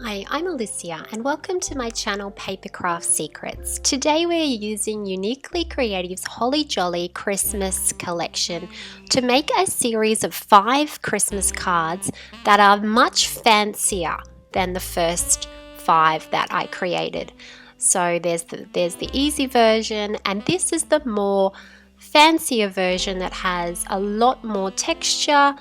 Hi, I'm Alicia and welcome to my channel Papercraft Secrets. Today we're using Uniquely Creative's Holly Jolly Christmas collection to make a series of 5 Christmas cards that are much fancier than the first 5 that I created. So there's the easy version, and this is the more fancier version that has a lot more texture,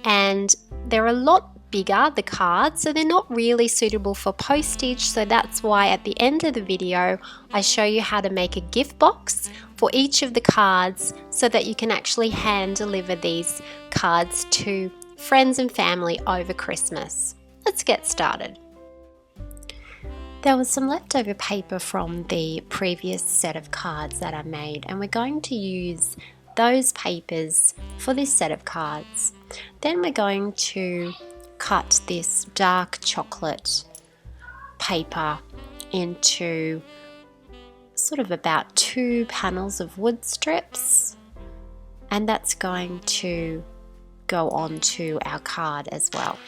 and they're a lot bigger, the cards, so they're not really suitable for postage. So that's why at the end of the video I show you how to make a gift box for each of the cards so that you can actually hand deliver these cards to friends and family over Christmas. Let's get started. There was some leftover paper from the previous set of cards that I made, and we're going to use those papers for this set of cards. Then we're going to cut this dark chocolate paper into sort of about 2 panels of wood strips, and that's going to go onto our card as well.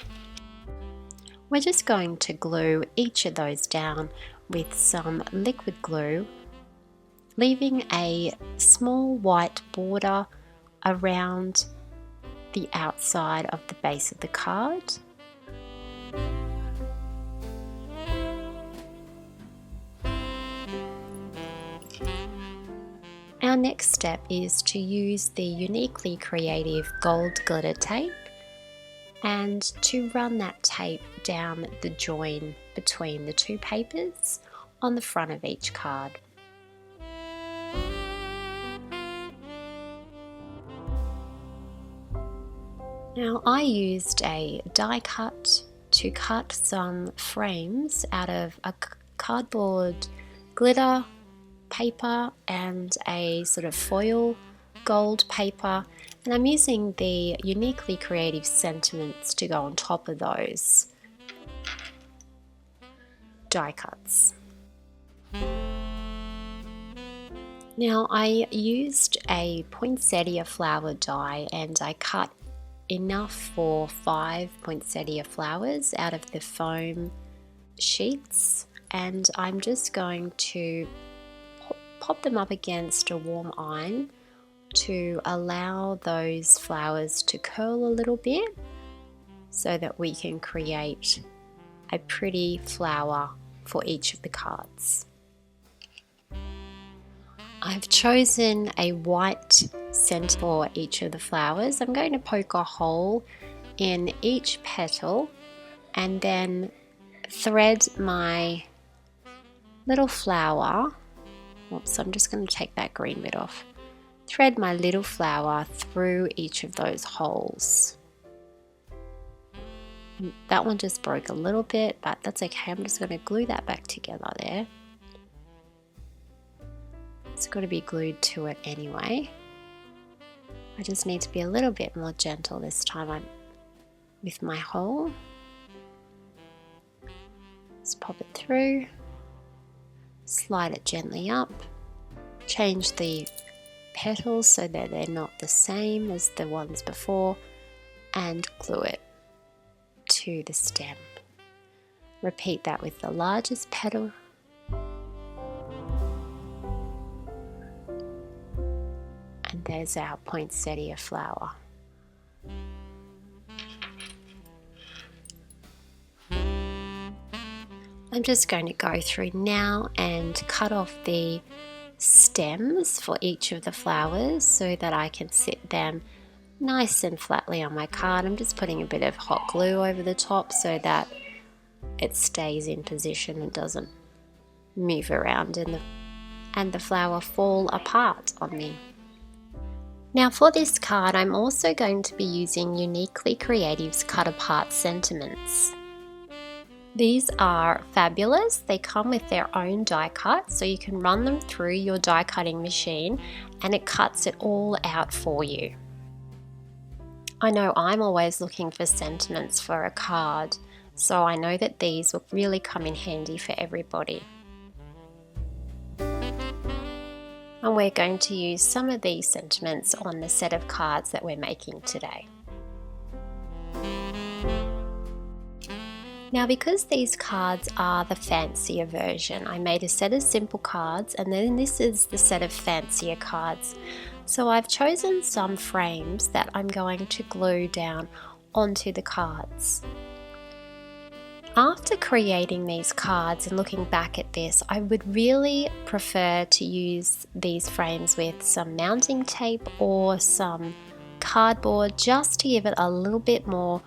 We're just going to glue each of those down with some liquid glue, leaving a small white border around the outside of the base of the card. Our next step is to use the Uniquely Creative gold glitter tape and to run that tape down the join between the 2 papers on the front of each card. Now I used a die cut to cut some frames out of a cardboard glitter paper and a sort of foil gold paper, and I'm using the Uniquely Creative sentiments to go on top of those die cuts. Now I used a poinsettia flower die and I cut enough for 5 poinsettia flowers out of the foam sheets, and I'm just going to pop them up against a warm iron to allow those flowers to curl a little bit so that we can create a pretty flower for each of the cards. I've chosen a white center for each of the flowers. I'm going to poke a hole in each petal and then thread my little flower. Oops, I'm just going to take that green bit off. Thread my little flower through each of those holes. That one just broke a little bit, but that's okay. I'm just going to glue that back together there. It's got to be glued to it anyway. I just need to be a little bit more gentle this time with my hole. Just pop it through, slide it gently up, change the petals so that they're not the same as the ones before, and glue it to the stem. Repeat that with the largest petal. And there's our poinsettia flower. I'm just going to go through now and cut off the stems for each of the flowers so that I can sit them nice and flatly on my card. I'm just putting a bit of hot glue over the top so that it stays in position and doesn't move around and the flower fall apart on me. Now for this card, I'm also going to be using Uniquely Creative's Cut Apart sentiments. These are fabulous. They come with their own die cut, so you can run them through your die cutting machine and it cuts it all out for you. I know I'm always looking for sentiments for a card, so I know that these will really come in handy for everybody. And we're going to use some of these sentiments on the set of cards that we're making today. Now, because these cards are the fancier version, I made a set of simple cards and then this is the set of fancier cards. So I've chosen some frames that I'm going to glue down onto the cards. After creating these cards and looking back at this, I would really prefer to use these frames with some mounting tape or some cardboard just to give it a little bit more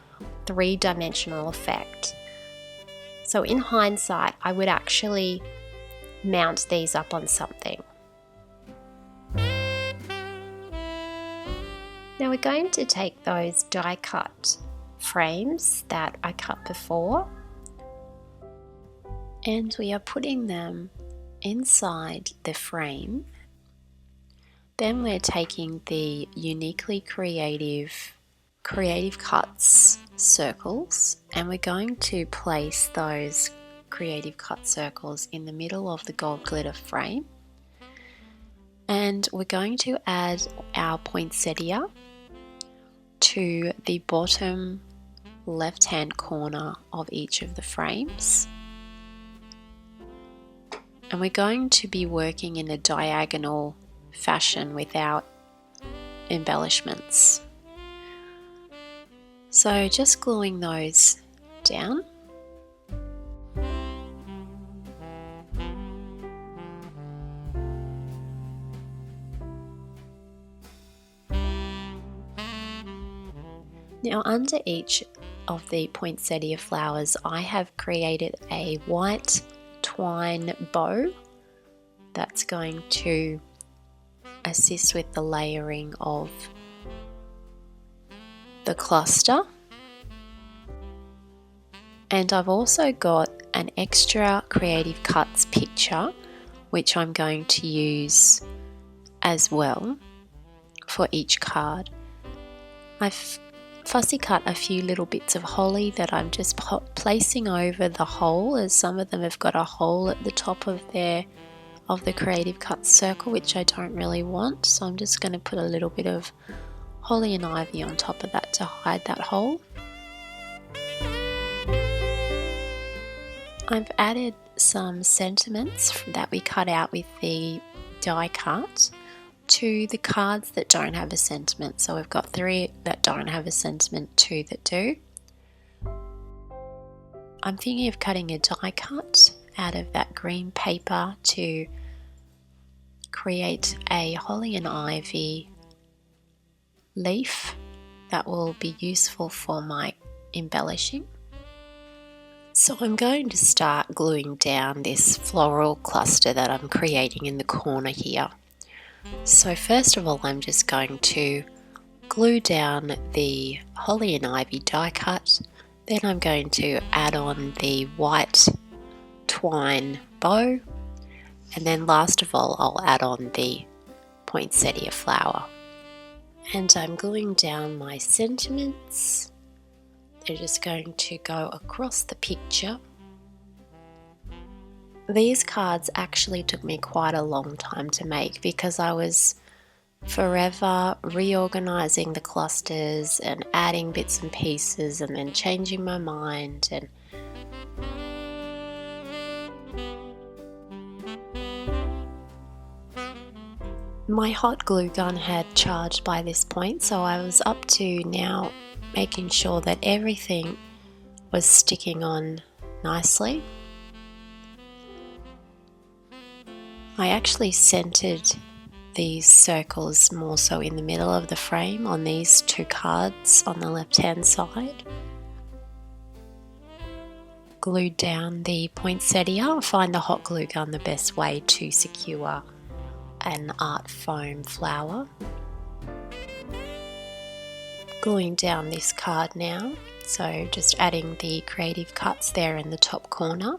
three-dimensional effect. So in hindsight, I would actually mount these up on something. Now we're going to take those die cut frames that I cut before and we are putting them inside the frame. Then we're taking the uniquely creative cuts circles and we're going to place those creative cut circles in the middle of the gold glitter frame, and we're going to add our poinsettia to the bottom left hand corner of each of the frames, and we're going to be working in a diagonal fashion without embellishments. So just gluing those down. Now under each of the poinsettia flowers I have created a white twine bow that's going to assist with the layering of the cluster, and I've also got an extra creative cuts picture which I'm going to use as well for each card. I've fussy cut a few little bits of holly that I'm just placing over the hole, as some of them have got a hole at the top of the creative cuts circle, which I don't really want, so I'm just going to put a little bit of holly and ivy on top of that to hide that hole. I've added some sentiments that we cut out with the die cut to the cards that don't have a sentiment. So we've got 3 that don't have a sentiment, 2 that do. I'm thinking of cutting a die cut out of that green paper to create a holly and ivy leaf that will be useful for my embellishing. So I'm going to start gluing down this floral cluster that I'm creating in the corner here. So first of all, I'm just going to glue down the holly and ivy die cut, then I'm going to add on the white twine bow, and then last of all I'll add on the poinsettia flower. And I'm gluing down my sentiments. They're just going to go across the picture. These cards actually took me quite a long time to make because I was forever reorganizing the clusters and adding bits and pieces and then changing my mind, and my hot glue gun had charged by this point, so I was up to now making sure that everything was sticking on nicely. I actually centered these circles more so in the middle of the frame on these 2 cards on the left hand side. Glued down the poinsettia. I find the hot glue gun the best way to secure an art foam flower. Gluing down this card now, so just adding the creative cuts there in the top corner.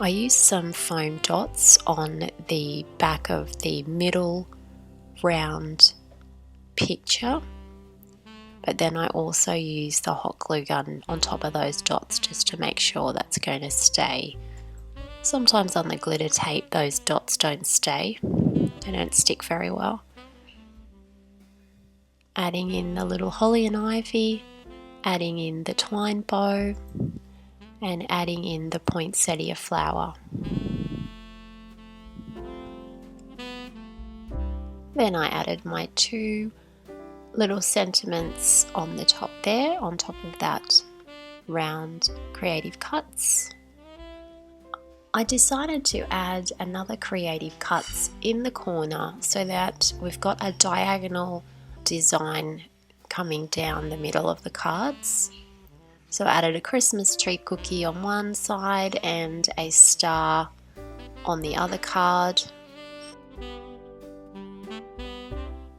I used some foam dots on the back of the middle round picture, but then I also used the hot glue gun on top of those dots just to make sure that's going to stay. Sometimes on the glitter tape those dots don't stay, they don't stick very well. Adding in the little holly and ivy, adding in the twine bow and adding in the poinsettia flower. Then I added my 2 little sentiments on the top there, on top of that round creative cuts. I decided to add another creative cuts in the corner so that we've got a diagonal design coming down the middle of the cards. So I added a Christmas tree cookie on one side and a star on the other card.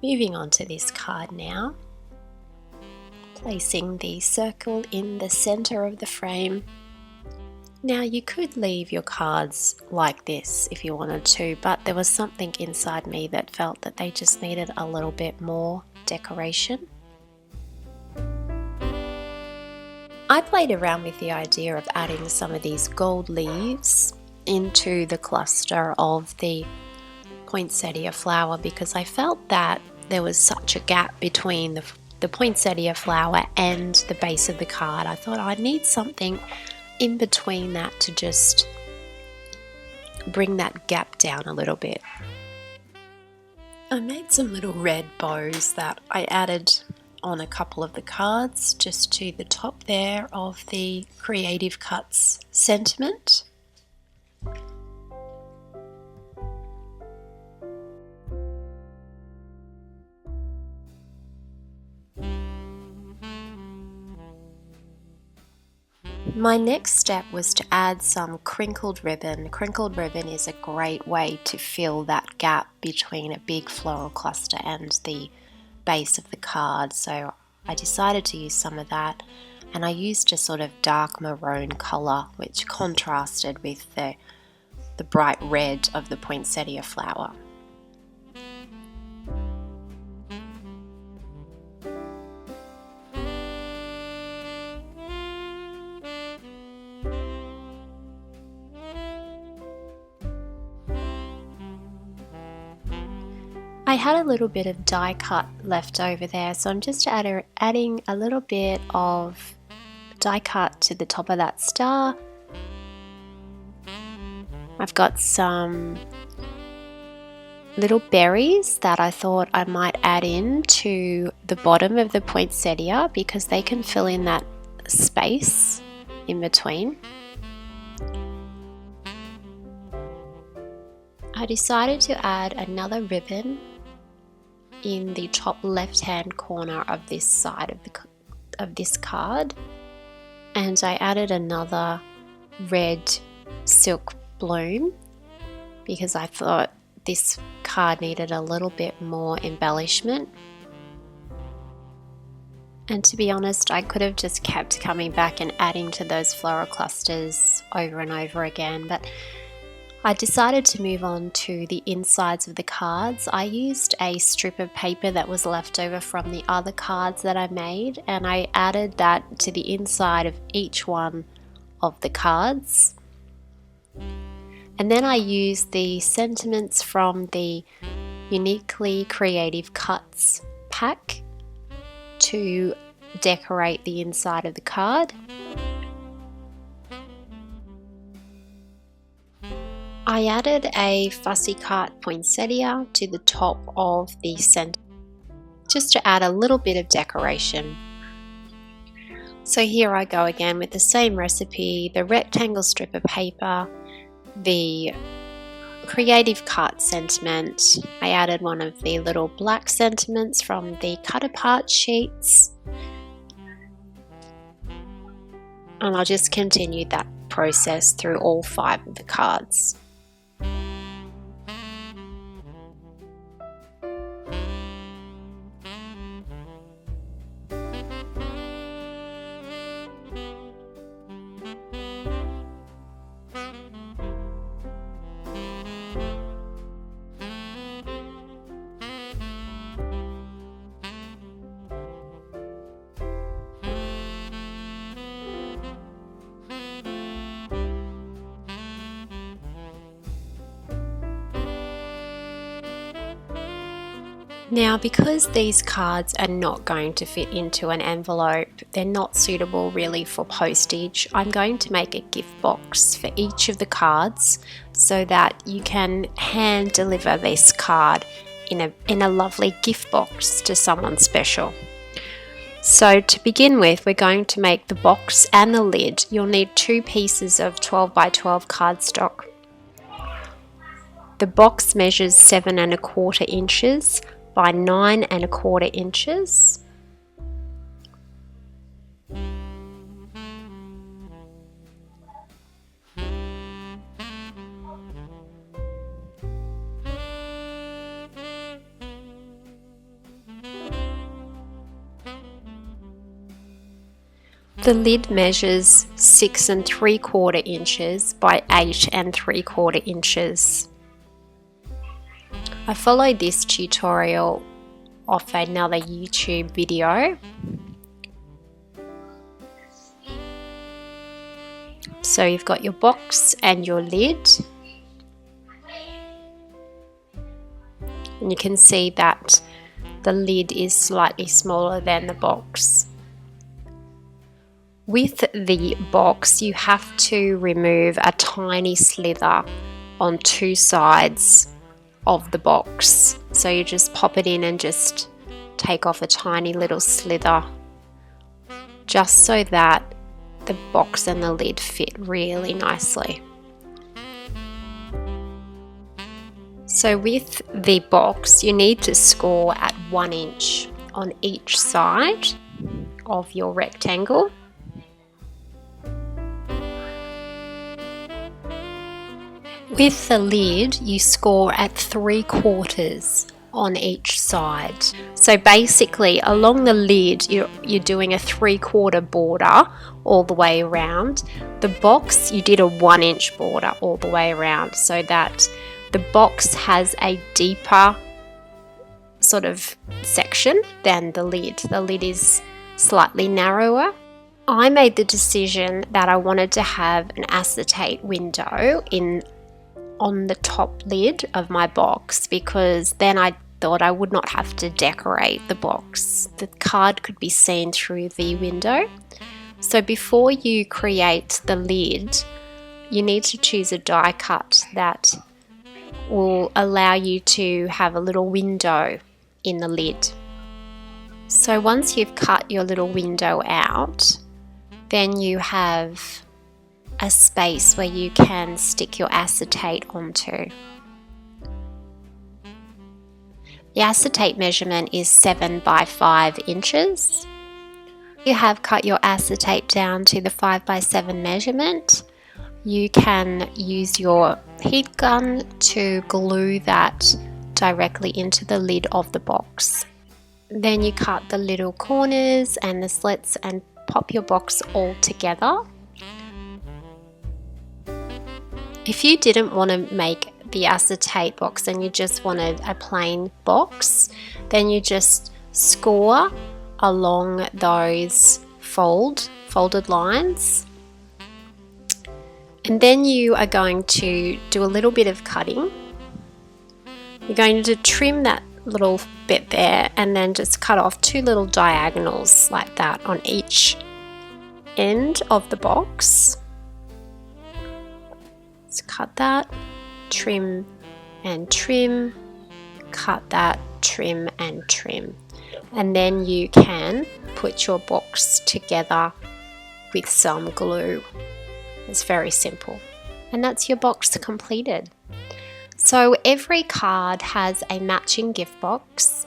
Moving on to this card now, placing the circle in the center of the frame. Now you could leave your cards like this if you wanted to, but there was something inside me that felt that they just needed a little bit more decoration. I played around with the idea of adding some of these gold leaves into the cluster of the poinsettia flower because I felt that there was such a gap between the poinsettia flower and the base of the card. I thought I'd need something in between that to just bring that gap down a little bit. I made some little red bows that I added on a couple of the cards just to the top there of the Creative Cuts sentiment. My next step was to add some crinkled ribbon. Crinkled ribbon is a great way to fill that gap between a big floral cluster and the base of the card. So I decided to use some of that, and I used a sort of dark maroon color which contrasted with the bright red of the poinsettia flower. I had a little bit of die cut left over there, so I'm just adding a little bit of die cut to the top of that star. I've got some little berries that I thought I might add in to the bottom of the poinsettia because they can fill in that space in between. I decided to add another ribbon in the top left hand corner of this side of this card, and I added another red silk bloom because I thought this card needed a little bit more embellishment. And to be honest, I could have just kept coming back and adding to those floral clusters over and over again, but I decided to move on to the insides of the cards. I used a strip of paper that was left over from the other cards that I made, and I added that to the inside of each one of the cards. And then I used the sentiments from the Uniquely Creative Cuts pack to decorate the inside of the card. I added a fussy cut poinsettia to the top of the center just to add a little bit of decoration. So here I go again with the same recipe, the rectangle strip of paper, the Creative Cut sentiment. I added one of the little black sentiments from the cut apart sheets, and I'll just continue that process through all 5 of the cards. Now, because these cards are not going to fit into an envelope, they're not suitable really for postage. I'm going to make a gift box for each of the cards so that you can hand deliver this card in a lovely gift box to someone special. So to begin with, we're going to make the box and the lid. You'll need 2 pieces of 12 by 12 cardstock. The box measures 7 1/4 inches by 9 1/4 inches. The lid measures 6 3/4 inches by 8 3/4 inches. I followed this tutorial off another YouTube video. So you've got your box and your lid. And you can see that the lid is slightly smaller than the box. With the box, you have to remove a tiny slither on 2 sides of the box. So you just pop it in and just take off a tiny little slither, just so that the box and the lid fit really nicely. So with the box, you need to score at 1 inch on each side of your rectangle. With the lid, you score at 3/4 on each side. So basically, along the lid, you're doing a 3/4 border all the way around. The box, you did a 1 inch border all the way around, so that the box has a deeper sort of section than the lid. The lid is slightly narrower. I made the decision that I wanted to have an acetate window on the top lid of my box, because then I thought I would not have to decorate the box. The card could be seen through the window. So before you create the lid, you need to choose a die cut that will allow you to have a little window in the lid. So once you've cut your little window out, then you have a space where you can stick your acetate onto. The acetate measurement is 7 by 5 inches. You have cut your acetate down to the 5 by 7 measurement. You can use your heat gun to glue that directly into the lid of the box. Then you cut the little corners and the slits and pop your box all together. If you didn't want to make the acetate box and you just wanted a plain box, then you just score along those folded lines. And then you are going to do a little bit of cutting. You're going to trim that little bit there and then just cut off 2 little diagonals like that on each end of the box. Cut that, trim and trim, cut that, trim and trim. And then you can put your box together with some glue. It's very simple. And that's your box completed. So every card has a matching gift box,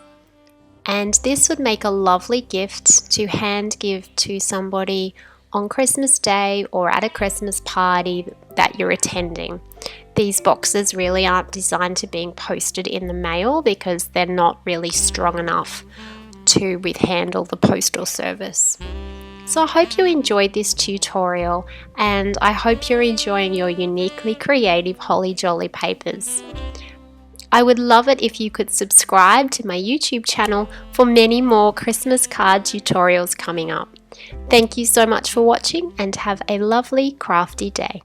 and this would make a lovely gift to hand give to somebody on Christmas Day or at a Christmas party that you're attending. These boxes really aren't designed to being posted in the mail because they're not really strong enough to withhandle the postal service. So I hope you enjoyed this tutorial, and I hope you're enjoying your uniquely creative Holly Jolly papers. I would love it if you could subscribe to my YouTube channel for many more Christmas card tutorials coming up. Thank you so much for watching, and have a lovely crafty day.